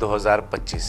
2025।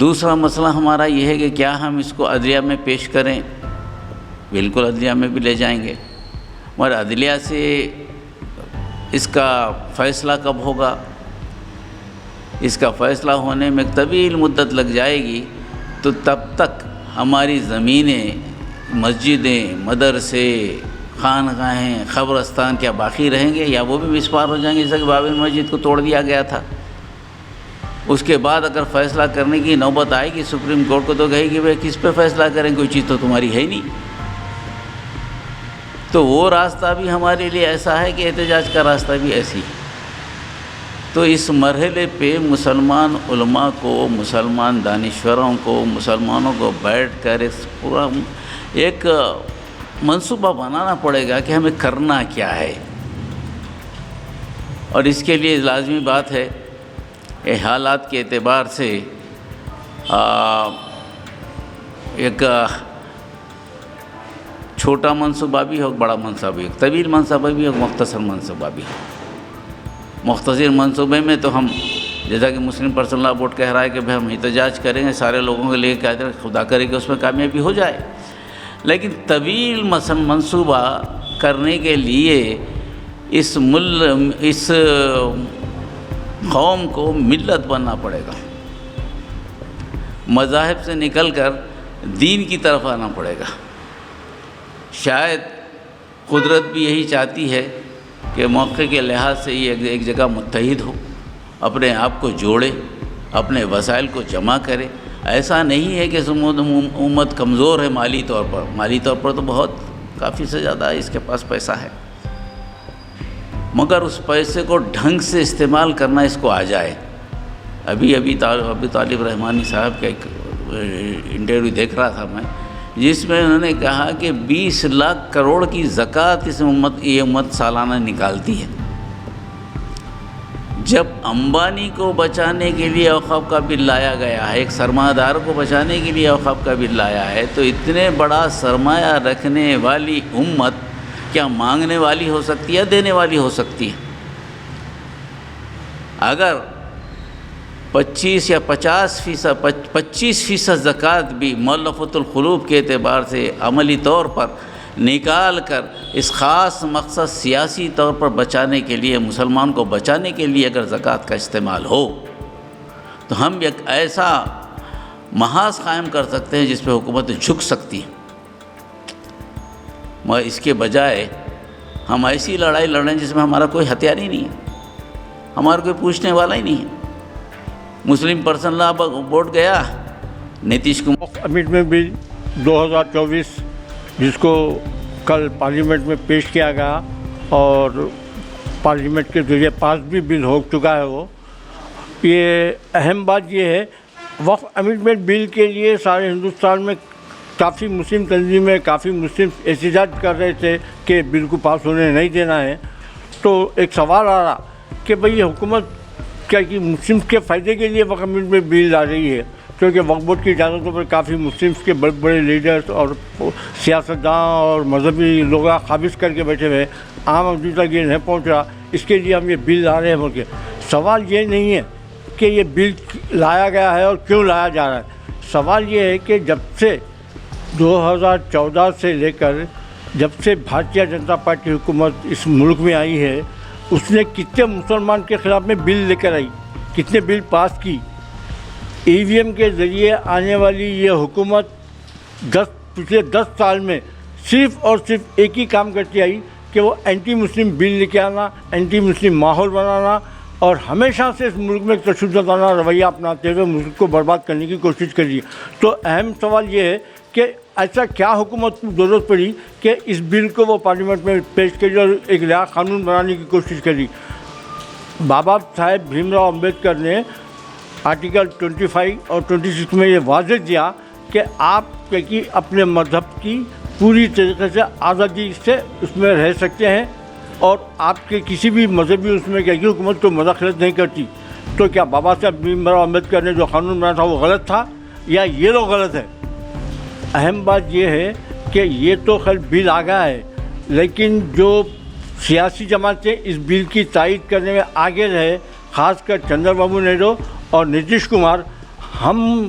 دوسرا مسئلہ ہمارا یہ ہے کہ کیا ہم اس کو عدلیہ میں پیش کریں؟ بالکل عدلیہ میں بھی لے جائیں گے، مگر عدلیہ سے اس کا فیصلہ کب ہوگا؟ اس کا فیصلہ ہونے میں طویل مدت لگ جائے گی، تو تب تک ہماری زمینیں، مسجدیں، مدرسے، خانقاہیں، قبرستان کیا باقی رہیں گے یا وہ بھی مسمار ہو جائیں گے؟ جیسا کہ بابری مسجد کو توڑ دیا گیا تھا۔ اس کے بعد اگر فیصلہ کرنے کی نوبت آئے گی سپریم کورٹ کو، تو کہے گی بھائی کس پہ فیصلہ کریں، کوئی چیز تو تمہاری ہے ہی نہیں۔ تو وہ راستہ بھی ہمارے لیے ایسا ہے کہ احتجاج کا راستہ بھی ایسی ہے۔ تو اس مرحلے پہ مسلمان علماء کو، مسلمان دانشوروں کو، مسلمانوں کو بیٹھ کر اس پورا ایک منصوبہ بنانا پڑے گا کہ ہمیں کرنا کیا ہے، اور اس کے لیے لازمی بات ہے کہ حالات کے اعتبار سے ایک چھوٹا منصوبہ بھی ہو، بڑا منصوبہ بھی ہو، طویل منصوبہ بھی ہو، مختصر منصوبہ بھی ہو۔ مختصر منصوبے میں تو ہم جیسا کہ مسلم پرسنل لاء بورڈ کہہ رہا ہے کہ بھائی ہم احتجاج کریں گے سارے لوگوں کے لیے، کہتے ہیں خدا کرے کہ اس میں کامیابی ہو جائے، لیکن طویل منصوبہ کرنے کے لیے اس قوم کو ملت بننا پڑے گا، مذاہب سے نکل کر دین کی طرف آنا پڑے گا۔ شاید قدرت بھی یہی چاہتی ہے کہ موقع کے لحاظ سے یہ ایک جگہ متحد ہو، اپنے آپ کو جوڑے، اپنے وسائل کو جمع کرے۔ ایسا نہیں ہے کہ امت کمزور ہے مالی طور پر تو بہت کافی سے زیادہ اس کے پاس پیسہ ہے، مگر اس پیسے کو ڈھنگ سے استعمال کرنا اس کو آ جائے۔ ابھی طالب رحمانی صاحب کا ایک انٹرویو دیکھ رہا تھا میں، جس میں انہوں نے کہا کہ 20 لاکھ کروڑ کی زکوٰۃ یہ امت سالانہ نکالتی ہے۔ جب امبانی کو بچانے کے لیے اوقاف کا بل لایا گیا ہے، ایک سرمایہ دار کو بچانے کے لیے اوقاف کا بل لایا ہے، تو اتنے بڑا سرمایہ رکھنے والی امت کیا مانگنے والی ہو سکتی ہے، دینے والی ہو سکتی ہے؟ اگر 25 یا 25% زکوٰۃ بھی مؤلفۃ القلوب کے اعتبار سے عملی طور پر نکال کر اس خاص مقصد سیاسی طور پر بچانے کے لیے، مسلمان کو بچانے کے لیے اگر زکوٰۃ کا استعمال ہو، تو ہم ایک ایسا محاذ قائم کر سکتے ہیں جس پہ حکومت جھک سکتی ہے۔ مگر اس کے بجائے ہم ایسی لڑائی لڑیں جس میں ہمارا کوئی ہتھیار ہی نہیں ہے، ہمارا کوئی پوچھنے والا ہی نہیں ہے۔ مسلم پرسنل لاء بورڈ گیا، نتیش کمار امنڈمنٹ بل 2024 جس کو کل پارلیمنٹ میں پیش کیا گیا اور پارلیمنٹ کے ذریعے پاس بھی بل ہو چکا ہے، وہ یہ اہم بات یہ ہے، وقف امنڈمنٹ بل کے لیے سارے ہندوستان میں کافی مسلم تنظیمیں، کافی مسلم احتجاج کر رہے تھے کہ بل کو پاس ہونے نہیں دینا ہے۔ تو ایک سوال آ رہا کہ بھئی یہ حکومت کیا کہ مسلم کے فائدے کے لیے وقف امنڈمنٹ بل لا رہی ہے، کیونکہ وقف بورڈ کی اجازتوں پر کافی مسلمس کے بڑے بڑے لیڈرز اور سیاستداں اور مذہبی لوگ قابض کر کے بیٹھے ہوئے، عام آدمی تک یہ نہیں پہنچ رہا، اس کے لیے ہم یہ بل لا رہے ہیں بول کے۔ سوال یہ نہیں ہے کہ یہ بل لایا گیا ہے اور کیوں لایا جا رہا ہے، سوال یہ ہے کہ جب سے 2014 سے لے کر جب سے بھارتیہ جنتا پارٹی حکومت اس ملک میں آئی ہے، اس نے کتنے مسلمان کے خلاف میں بل لے کر آئی، کتنے بل پاس کی۔ ای وی ایم کے ذریعے آنے والی یہ حکومت پچھلے 10 سال میں صرف اور صرف ایک ہی کام کرتی آئی کہ وہ اینٹی مسلم بل لے کے آنا، اینٹی مسلم ماحول بنانا، اور ہمیشہ سے اس ملک میں تشددانہ رویہ اپناتے ہوئے ملک کو برباد کرنے کی کوشش کری۔ تو اہم سوال یہ ہے کہ ایسا کیا حکومت کو ضرورت پڑی کہ اس بل کو وہ پارلیمنٹ میں پیش کری اور ایک نیا قانون بنانے کی کوشش کری۔ بابا صاحب بھیم راؤ امبیڈکر نے آرٹیکل 25 اور 26 میں یہ واضح دیا کہ آپ اپنے مذہب کی پوری طریقے سے آزادی سے اس میں رہ سکتے ہیں، اور آپ کے کسی بھی مذہبی اس میں حکومت کو مداخلت نہیں کرتی۔ تو کیا بابا صاحب بھیم راؤ امبیڈکر نے جو قانون بنایا تھا وہ غلط تھا یا یہ لوگ غلط ہے؟ اہم بات یہ ہے کہ یہ تو خیر بل آ گیا ہے، لیکن جو سیاسی جماعتیں اس بل کی تائید کرنے میں آگے رہے، خاص کر چندر بابو نائیڈو اور نتیش کمار، ہم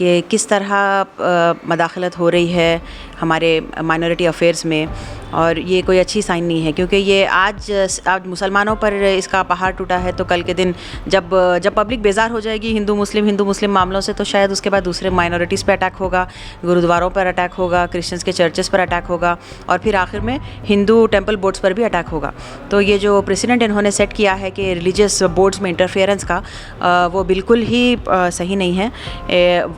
کہ کس طرح مداخلت ہو رہی ہے ہمارے مائنورٹی افیئرس میں، اور یہ کوئی اچھی سائن نہیں ہے، کیونکہ یہ آج مسلمانوں پر اس کا پہاڑ ٹوٹا ہے، تو کل کے دن جب پبلک بیزار ہو جائے گی ہندو مسلم معاملوں سے، تو شاید اس کے بعد دوسرے مائنورٹیز پہ اٹیک ہوگا، گرودواروں پر اٹیک ہوگا، کرسچنس کے چرچز پر اٹیک ہوگا، اور پھر آخر میں ہندو ٹیمپل بورڈز پر بھی اٹیک ہوگا۔ تو یہ جو پریسیڈنٹ انہوں نے سیٹ کیا ہے کہ ریلیجیس بورڈز میں انٹرفیئرنس کا، وہ بالکل ہی صحیح نہیں ہے۔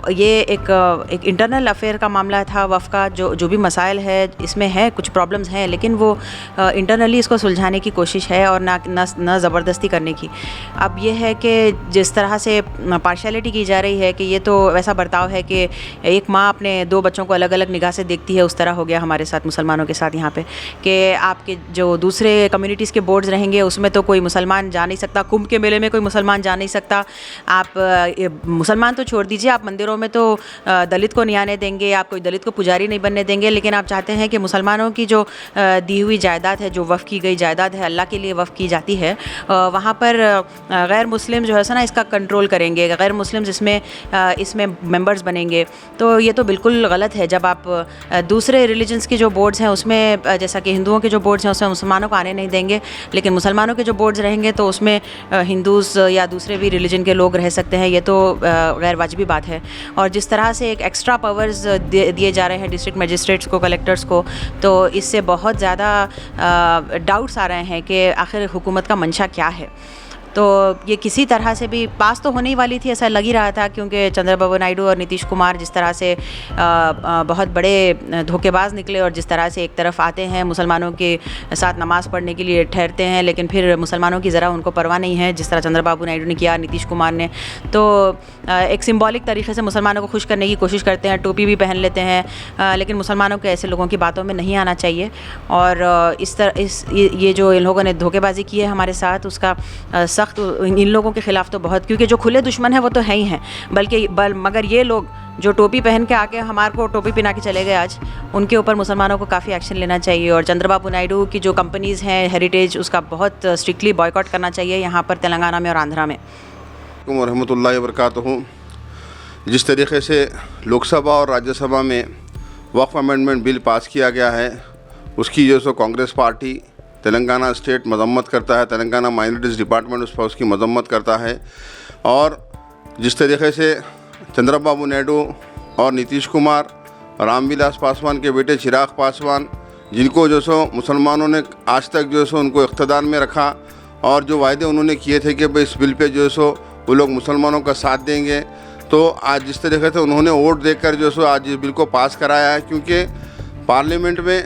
یہ ایک انٹرنل افیئر کا معاملہ تھا وقف کا، جو بھی مسائل ہے اس میں ہے، کچھ پرابلمز ہیں، لیکن وہ انٹرنلی اس کو سلجھانے کی کوشش ہے اور نہ زبردستی کرنے کی۔ اب یہ ہے کہ جس طرح سے پارشیلٹی کی جا رہی ہے کہ یہ تو ویسا برتاؤ ہے کہ ایک ماں اپنے 2 بچوں کو الگ الگ نگاہ سے دیکھتی ہے، اس طرح ہو گیا ہمارے ساتھ مسلمانوں کے ساتھ یہاں پہ، کہ آپ کے جو دوسرے کمیونٹیز کے بورڈز رہیں گے اس میں تو کوئی مسلمان جا نہیں سکتا، کمبھ کے میلے میں کوئی مسلمان جا نہیں سکتا، آپ مسلمان تو چھوڑ دیجیے، آپ مندروں میں تو دلت کو نہیں آنے دیں گے، آپ کوئی دلت کو پجاری نہیں بننے دیں گے، لیکن آپ چاہتے ہیں کہ مسلمانوں کی جو دی ہوئی جائیداد ہے، جو وقف کی گئی جائیداد ہے، اللہ کے لیے وقف کی جاتی ہے، وہاں پر غیر مسلم جو ہے نا اس کا کنٹرول کریں گے، غیر مسلم اس میں ممبرز بنیں گے، تو یہ تو بالکل غلط ہے۔ جب آپ دوسرے ریلیجنس کی جو بورڈز ہیں اس میں، جیسا کہ ہندوؤں کے جو بورڈز ہیں اس میں مسلمانوں کو آنے نہیں دیں گے، لیکن مسلمانوں کے جو بورڈز رہیں گے تو اس میں ہندوز یا دوسرے بھی ریلیجن کے لوگ رہ سکتے ہیں، یہ تو غیر واجبی بات ہے۔ اور جس طرح سے ایک ایکسٹرا پاورز دیے جا رہے ہیں ڈسٹرکٹ مجسٹریٹس کو، کلیکٹرز کو، تو اس سے بہت زیادہ ڈاؤٹس آ رہے ہیں کہ آخر حکومت کا منشا کیا ہے۔ تو یہ کسی طرح سے بھی پاس تو ہونے ہی والی تھی، ایسا لگ ہی رہا تھا، کیونکہ چندر بابو نائیڈو اور نتیش کمار جس طرح سے بہت بڑے دھوکے باز نکلے، اور جس طرح سے ایک طرف آتے ہیں مسلمانوں کے ساتھ نماز پڑھنے کے لیے ٹھہرتے ہیں، لیکن پھر مسلمانوں کی ذرا ان کو پرواہ نہیں ہے، جس طرح چندر بابو نائیڈو نے کیا، نتیش کمار نے، تو ایک سمبولک طریقے سے مسلمانوں کو خوش کرنے کی کوشش کرتے ہیں، ٹوپی بھی پہن لیتے ہیں، لیکن مسلمانوں کے ایسے لوگوں کی باتوں میں نہیں آنا چاہیے۔ اور یہ جو ان لوگوں نے دھوکے بازی کی ہے ہمارے ساتھ، اس کا سخت ان لوگوں کے خلاف تو بہت، کیونکہ جو کھلے دشمن ہیں وہ تو ہیں ہی ہیں، مگر یہ لوگ جو ٹوپی پہن کے آ کے ہمارے کو ٹوپی پہنا کے چلے گئے آج، ان کے اوپر مسلمانوں کو کافی ایکشن لینا چاہیے، اور چندر بابو نائیڈو کی جو کمپنیز ہیں ہیریٹیج، اس کا بہت اسٹرکٹلی بائیکاٹ کرنا چاہیے یہاں پر تلنگانہ میں اور آندھرا میں۔ ورحمۃ اللہ وبرکاتہ۔ جس طریقے سے لوک سبھا اور راجیہ سبھا میں وقف امینڈمنٹ بل پاس کیا گیا ہے، اس کی جو سو کانگریس پارٹی تلنگانہ اسٹیٹ مذمت کرتا ہے، تلنگانہ مائنورٹیز ڈپارٹمنٹ اس کی مذمت کرتا ہے، اور جس طریقے سے چندر بابو نائیڈو اور نتیش کمار، رام ولاس پاسوان کے بیٹے چراغ پاسوان، جن کو جو سو مسلمانوں نے آج تک جو سو ان کو اقتدار میں رکھا، اور جو وعدے انہوں نے کیے تھے کہ بھئی اس بل پہ جو سو وہ لوگ مسلمانوں کا ساتھ دیں گے، تو آج جس طریقے سے انہوں نے ووٹ دے کر جو سو آج اس بل کو پاس کرایا ہے، کیونکہ پارلیمنٹ میں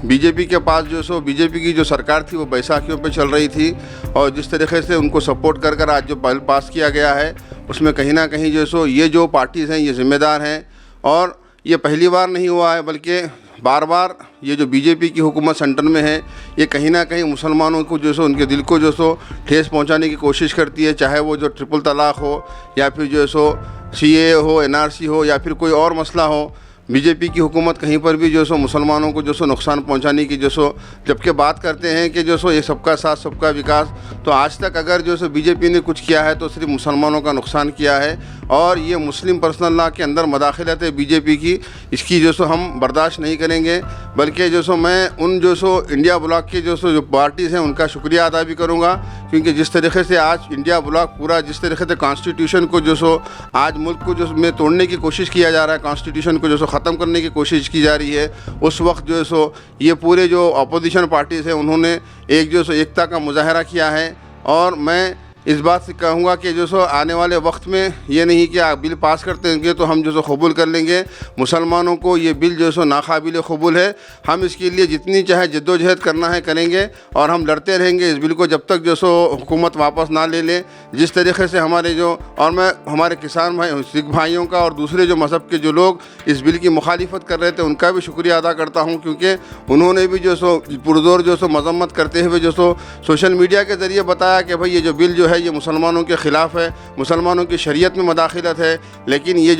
بی جے پی کے پاس جو سو بی جے پی کی جو سرکار تھی وہ بیساکھیوں پہ چل رہی تھی، اور جس طریقے سے ان کو سپورٹ کر آج جو بل پاس کیا گیا ہے، اس میں کہیں نہ کہیں جو سو یہ جو پارٹیز ہیں یہ ذمہ دار ہیں، اور یہ پہلی بار نہیں ہوا ہے، بلکہ بار بار یہ جو بی جے پی کی حکومت سینٹر میں ہے، یہ کہیں نہ کہیں مسلمانوں کو جو سو ان کے دل کو جو سو ٹھیس پہنچانے کی کوشش کرتی ہے، چاہے وہ جو ٹرپل طلاق ہو، یا پھر جو سو سی اے ہو، این آر سی ہو، یا پھر کوئی اور مسئلہ ہو۔ بی جے پی کی حکومت کہیں پر بھی جو سو مسلمانوں کو جو سو نقصان پہنچانے کی جو سو جبکہ بات کرتے ہیں کہ جو سو یہ سب کا ساتھ سب کا وکاس، تو آج تک اگر جو سو بی جے پی نے کچھ کیا ہے تو صرف مسلمانوں کا نقصان کیا ہے، اور یہ مسلم پرسنل لا کے اندر مداخلت ہے بی جے پی کی، اس کی جو سو ہم برداشت نہیں کریں گے، بلکہ جو سو میں ان جو سو انڈیا بلاک کے جو سو جو پارٹیز ہیں ان کا شکریہ ادا بھی کروں گا، کیونکہ جس طریقے سے آج انڈیا بلاک پورا جس طریقے سے کانسٹیٹیوشن کو جو سو آج ملک کو جو میں توڑنے کی کوشش کیا جا رہا ہے، کانسٹیٹیوشن کو جو سو ختم کرنے کی کوشش کی جا رہی ہے، اس وقت جو سو یہ پورے جو اپوزیشن پارٹیز ہیں انہوں نے ایک جو سو ایکتا کا مظاہرہ کیا ہے، اور میں اس بات سے کہوں گا کہ جو سو آنے والے وقت میں یہ نہیں کہ آپ بل پاس کرتے ہیں تو ہم جو سو قبول کر لیں گے، مسلمانوں کو یہ بل جو سو ناقابل قبول ہے، ہم اس کے لیے جتنی چاہے جد و جہد کرنا ہے کریں گے، اور ہم لڑتے رہیں گے اس بل کو جب تک جو سو حکومت واپس نہ لے لے۔ جس طریقے سے ہمارے جو اور میں ہمارے کسان بھائی سکھ بھائیوں کا اور دوسرے جو مذہب کے جو لوگ اس بل کی مخالفت کر رہے تھے ان کا بھی شکریہ ادا کرتا ہوں، کیونکہ انہوں نے بھی جو سو پرزور جو سو مذمت کرتے ہوئے جو سو سوشل میڈیا کے ذریعے بتایا کہ بھائی یہ جو بل جو ہے یہ مسلمانوں کے خلاف ہے، مسلمانوں کی شریعت میں مداخلت ہے، لیکن یہ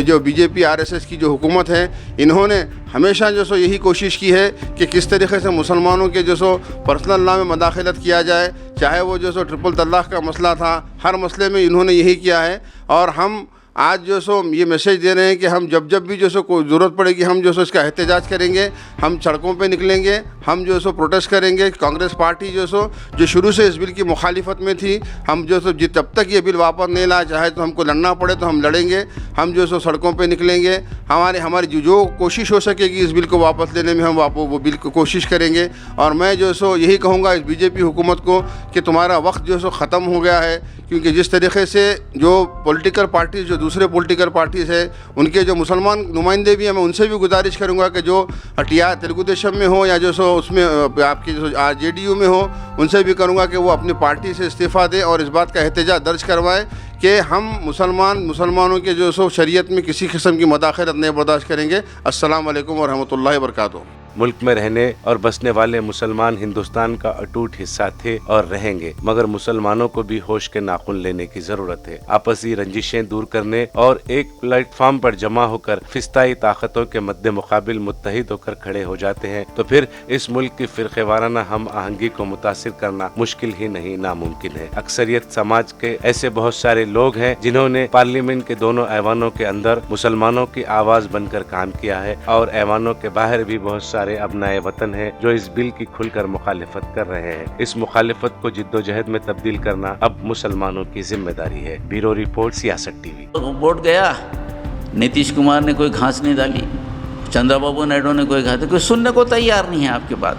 جو B J P R S S کی جو حکومت ہے، انہوں نے ہمیشہ جو سو یہی کوشش کی ہے کہ کس طریقے سے مسلمانوں کے جو سو پرسنل لا میں مداخلت کیا جائے، چاہے وہ جو سو ٹرپل طلاق کا مسئلہ تھا، ہر مسئلے میں انہوں نے یہی کیا ہے، اور ہم آج جو سو یہ میسیج دے رہے ہیں کہ ہم جب بھی جو سو کوئی ضرورت پڑے گی ہم جو سو اس کا احتجاج کریں گے, ہم سڑکوں پہ نکلیں گے, ہم جو سو پروٹیسٹ کریں گے. کانگریس پارٹی جو شروع سے اس بل کی مخالفت میں تھی, ہم جو سو جب تک یہ بل واپس نہیں لایا, چاہے تو ہم کو لڑنا پڑے تو ہم لڑیں گے. ہم جو سو سڑکوں پہ نکلیں گے, ہماری جو کوشش ہو سکے گی اس بل کو واپس لینے میں ہم وہ بل کو کوشش کریں گے. اور میں جو سو یہی کہوں گا اس بی جے پی حکومت کو کہ تمہارا وقت جو سو ختم ہو گیا ہے, کیونکہ جس طریقے سے جو پولیٹیکل پارٹیز جو دوسرے پولیٹیکل پارٹیز ہے ان کے جو مسلمان نمائندے بھی ہیں, میں ان سے بھی گزارش کروں گا کہ جو تلگو دیشم میں ہو یا جو سو اس میں آپ کی جو جے ڈی یو میں ہو, ان سے بھی کروں گا کہ وہ اپنی پارٹی سے استعفیٰ دیں اور اس بات کا احتجاج درج کروائیں کہ ہم مسلمانوں کے جو سو شریعت میں کسی قسم کی مداخلت نہیں برداشت کریں گے. السلام علیکم ورحمۃ اللہ وبرکاتہ. ملک میں رہنے اور بسنے والے مسلمان ہندوستان کا اٹوٹ حصہ تھے اور رہیں گے, مگر مسلمانوں کو بھی ہوش کے ناخن لینے کی ضرورت ہے. آپسی رنجشیں دور کرنے اور ایک پلیٹ فارم پر جمع ہو کر فسطائی طاقتوں کے مد مقابل متحد ہو کر کھڑے ہو جاتے ہیں تو پھر اس ملک کی فرقے وارانہ ہم آہنگی کو متاثر کرنا مشکل ہی نہیں ناممکن ہے. اکثریت سماج کے ایسے بہت سارے لوگ ہیں جنہوں نے پارلیمنٹ کے دونوں ایوانوں کے اندر مسلمانوں کی آواز بن کر کام کیا ہے, اور ایوانوں کے باہر بھی بہت سارے ابنائے وطن ہیں جو اس بل کی کھل کر مخالفت کر رہے ہیں. اس مخالفت کو جد و جہد میں تبدیل کرنا اب مسلمانوں کی ذمہ داری ہے. بیورو رپورٹ, سیاست ٹی وی. ووٹ گیا, نتیش کمار نے کوئی گھاس نہیں ڈالی, چندرا بابو نائیڈو نے کوئی گھاس, کوئی سننے کو تیار نہیں ہے آپ کے بات.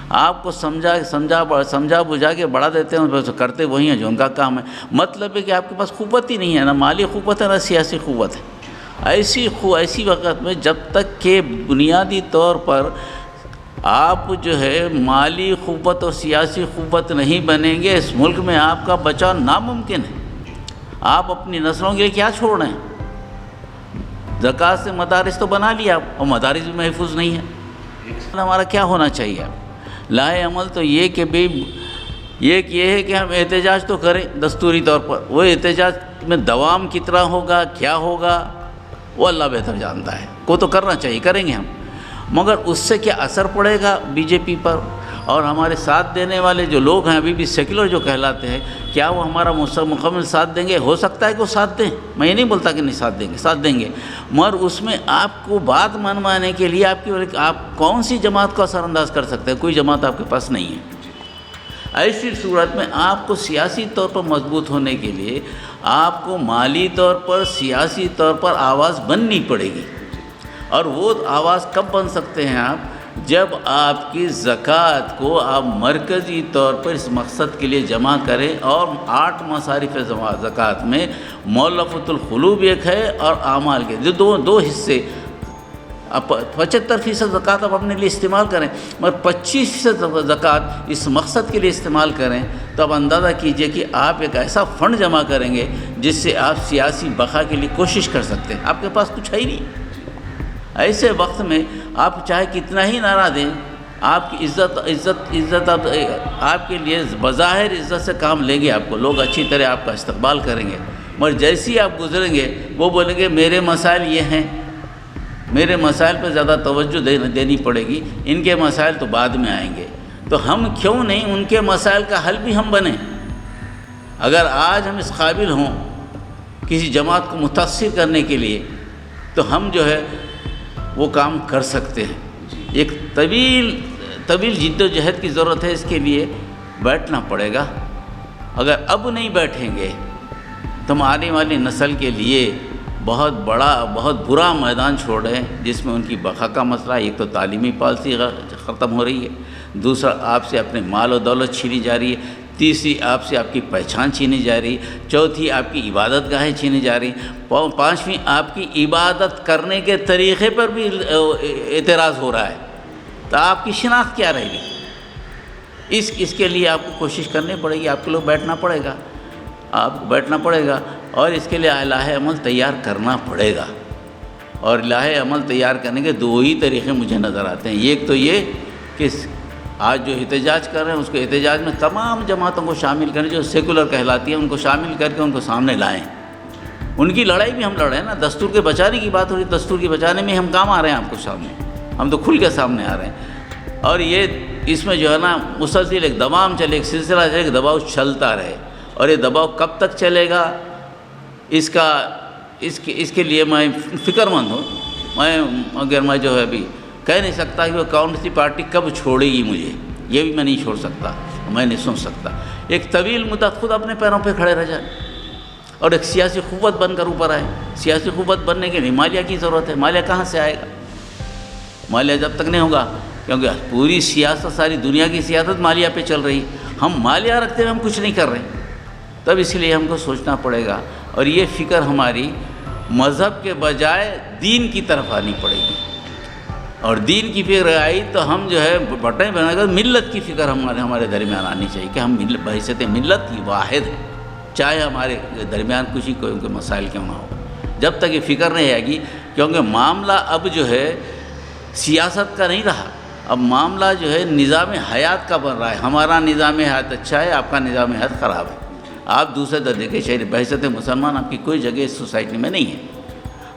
آپ کو سمجھا بجھا کے بڑھا دیتے ہیں, کرتے وہی ہیں جو ان کا کام ہے. مطلب ہے کہ آپ کے پاس قوت ہی نہیں ہے, نہ مالی قوت ہے نہ سیاسی قوت ہے. ایسی وقت میں جب تک کہ بنیادی طور پر آپ جو ہے مالی قوت اور سیاسی قوت نہیں بنیں گے, اس ملک میں آپ کا بچاؤ ناممکن ہے. آپ اپنی نسلوں کے لیے کیا چھوڑ رہے ہیں؟ زکوٰۃ سے مدارس تو بنا لیا اور مدارس بھی محفوظ نہیں ہے. ہمارا کیا ہونا چاہیے؟ لاہے عمل تو یہ کہ یہ ہے کہ ہم احتجاج تو کریں دستوری طور پر. وہ احتجاج میں دوام کتنا ہوگا, کیا ہوگا, وہ اللہ بہتر جانتا ہے. کو تو کرنا چاہیے, کریں گے ہم, مگر اس سے کیا اثر پڑے گا بی جے پی پر اور ہمارے ساتھ دینے والے جو لوگ ہیں ابھی بھی سیکولر جو کہلاتے ہیں, کیا وہ ہمارا مکمل ساتھ دیں گے؟ ہو سکتا ہے کہ وہ ساتھ دیں, میں یہ نہیں بولتا کہ نہیں ساتھ دیں گے, ساتھ دیں گے, مگر اس میں آپ کو بات منوانے کے لیے آپ کون سی جماعت کو اثر انداز کر سکتے ہیں؟ کوئی جماعت آپ کے پاس نہیں ہے. ایسی صورت میں آپ کو سیاسی طور پر مضبوط ہونے کے لیے آپ کو مالی طور پر, سیاسی طور پر آواز بننی پڑے گی. اور وہ آواز کب بن سکتے ہیں آپ؟ جب آپ کی زکوٰۃ کو آپ مرکزی طور پر اس مقصد کے لیے جمع کریں. اور 8 مصارف زکوٰۃ میں مؤلفۃ القلوب ایک ہے اور اعمال کے دو حصے. آپ 75% زکوٰۃ آپ اپنے لیے استعمال کریں, مگر 25% زکوٰۃ اس مقصد کے لیے استعمال کریں, تو آپ اندازہ کیجئے کہ آپ ایک ایسا فنڈ جمع کریں گے جس سے آپ سیاسی بقا کے لیے کوشش کر سکتے ہیں. آپ کے پاس کچھ ہے ہی نہیں. ایسے وقت میں آپ چاہے کتنا ہی نعرہ دیں, آپ کی عزت آپ کے لیے بظاہر عزت سے کام لیں گے, آپ کو لوگ اچھی طرح آپ کا استقبال کریں گے, مگر جیسی آپ گزریں گے وہ بولیں گے میرے مسائل یہ ہیں, میرے مسائل پہ زیادہ توجہ دینی پڑے گی, ان کے مسائل تو بعد میں آئیں گے. تو ہم کیوں نہیں ان کے مسائل کا حل بھی ہم بنیں؟ اگر آج ہم اس قابل ہوں کسی جماعت کو متاثر کرنے کے لیے, تو ہم جو ہے وہ کام کر سکتے ہیں. ایک طویل جد و جہد کی ضرورت ہے, اس کے لیے بیٹھنا پڑے گا. اگر اب نہیں بیٹھیں گے تو ہم آنے والی نسل کے لیے بہت برا میدان چھوڑ رہے ہیں, جس میں ان کی بقا کا مسئلہ. ایک تو تعلیمی پالیسی ختم ہو رہی ہے, دوسرا آپ سے اپنے مال و دولت چھینی جا رہی ہے, تیسری آپ سے آپ کی پہچان چھینی جا رہی, چوتھی آپ کی عبادت گاہیں چھینی جا رہی, پانچویں آپ کی عبادت کرنے کے طریقے پر بھی اعتراض ہو رہا ہے. تو آپ کی شناخت کیا رہے گی؟ اس کے لیے آپ کو کوشش کرنی پڑے گی, آپ کے لوگ بیٹھنا پڑے گا, اور اس کے لیے لاہے عمل تیار کرنا پڑے گا. اور لاہے عمل تیار کرنے کے 2 ہی طریقے مجھے نظر آتے ہیں. ایک تو یہ کہ آج جو احتجاج کر رہے ہیں اس کو احتجاج میں تمام جماعتوں کو شامل کریں جو سیکولر کہلاتی ہیں, ان کو شامل کر کے ان کو سامنے لائیں. ان کی لڑائی بھی ہم لڑ رہے ہیں نا, دستور کے بچانے کی بات ہو رہی ہے, دستور کے بچانے میں ہم کام آ رہے ہیں آپ کو سامنے, ہم تو کھل کے سامنے آ رہے ہیں. اور اس میں جو ہے نا مسلسل ایک دوام چلے, ایک سلسلہ چلے, ایک دباؤ چلتا رہے. اور یہ دباؤ کب تک چلے گا, اس کا اس کے لیے میں فکر مند ہوں. میں جو ہے ابھی کہہ نہیں سکتا کہ وہ کون سی پارٹی کب چھوڑے گی مجھے، یہ بھی میں نہیں چھوڑ سکتا، میں نہیں سن سکتا. ایک طویل مدت خود اپنے پیروں پہ کھڑے رہ جائے اور ایک سیاسی قوت بن کر اوپر آئے. سیاسی قوت بننے کے لیے مالیہ کی ضرورت ہے. مالیہ کہاں سے آئے گا؟ مالیہ جب تک نہیں ہوگا، کیونکہ پوری سیاست، ساری دنیا کی سیاست مالیہ پہ چل رہی، ہم مالیہ رکھتے ہوئے ہم کچھ نہیں کر رہے، تب اس لیے ہم کو سوچنا پڑے گا. اور یہ فکر ہماری مذہب کے بجائے دین کی طرف آنی پڑے گی. اور دین کی فکر آئی تو ہم جو ہے بٹیں بنا کر ملت کی فکر ہمارے درمیان آنی چاہیے کہ ہم بحیثیت ملت کی واحد ہیں، چاہے ہمارے درمیان کچھ ہی کوئی مسائل کیوں نہ ہو. جب تک یہ فکر نہیں آئے گی، کیونکہ معاملہ اب جو ہے سیاست کا نہیں رہا، اب معاملہ جو ہے نظام حیات کا بن رہا ہے. ہمارا نظام حیات اچھا ہے، آپ کا نظام حیات خراب ہے. آپ دوسرے درجے کے شہری، بحیثیت مسلمان آپ کی کوئی جگہ اس سوسائٹی میں نہیں ہے.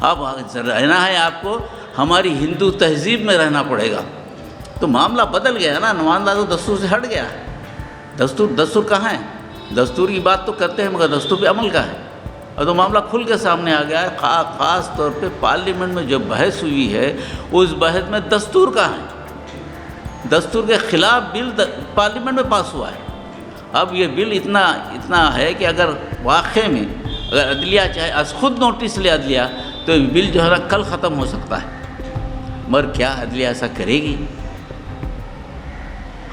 اب رہنا ہے آپ کو ہماری ہندو تہذیب میں رہنا پڑے گا. تو معاملہ بدل گیا نا، معاملہ تو دستور سے ہٹ گیا. دستور کہاں ہے؟ دستور کی بات تو کرتے ہیں مگر دستور پہ عمل کا ہے. اور تو معاملہ کھل کے سامنے آ گیا ہے. خاص طور پہ پارلیمنٹ میں جو بحث ہوئی ہے، اس بحث میں دستور کہاں ہے؟ دستور کے خلاف بل پارلیمنٹ میں پاس ہوا ہے. اب یہ بل اتنا ہے کہ اگر واقع میں اگر عدلیہ چاہے از خود نوٹس لے عدلیہ، تو یہ بل جو ہے نا کل ختم ہو سکتا ہے. مگر کیا عدلیہ ایسا کرے گی؟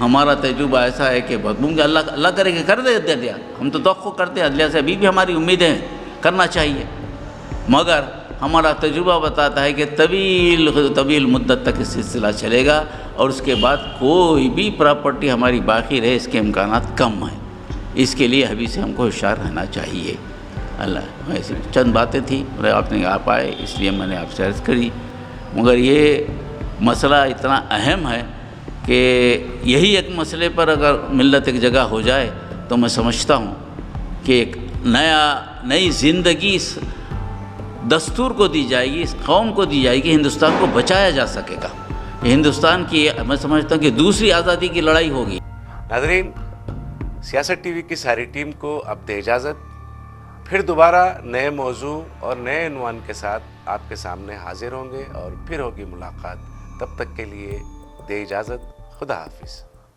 ہمارا تجربہ ایسا ہے کہ ممکن اللہ کرے کہ کر دے عدلیہ. ہم تو توقع کرتے ہیں عدلیہ سے، ابھی بھی ہماری امیدیں کرنا چاہیے. مگر ہمارا تجربہ بتاتا ہے کہ طویل مدت تک یہ سلسلہ چلے گا، اور اس کے بعد کوئی بھی پراپرٹی ہماری باقی رہے اس کے امکانات کم ہیں. اس کے لیے ابھی سے ہم کو ہوشیار رہنا چاہیے. اللہ، ایسی چند باتیں تھیں، آپ آئے اس لیے میں نے آپ سے عرض کری. مگر یہ مسئلہ اتنا اہم ہے کہ یہی ایک مسئلے پر اگر ملت ایک جگہ ہو جائے تو میں سمجھتا ہوں کہ ایک نئی زندگی اس دستور کو دی جائے گی، اس قوم کو دی جائے گی، ہندوستان کو بچایا جا سکے گا. یہ ہندوستان کی میں سمجھتا ہوں کہ دوسری آزادی کی لڑائی ہوگی. ناظرین، سیاست ٹی وی کی ساری ٹیم کو اب دے اجازت. پھر دوبارہ نئے موضوع اور نئے عنوان کے ساتھ آپ کے سامنے حاضر ہوں گے اور پھر ہوگی ملاقات. تب تک کے لیے دے اجازت. خدا حافظ.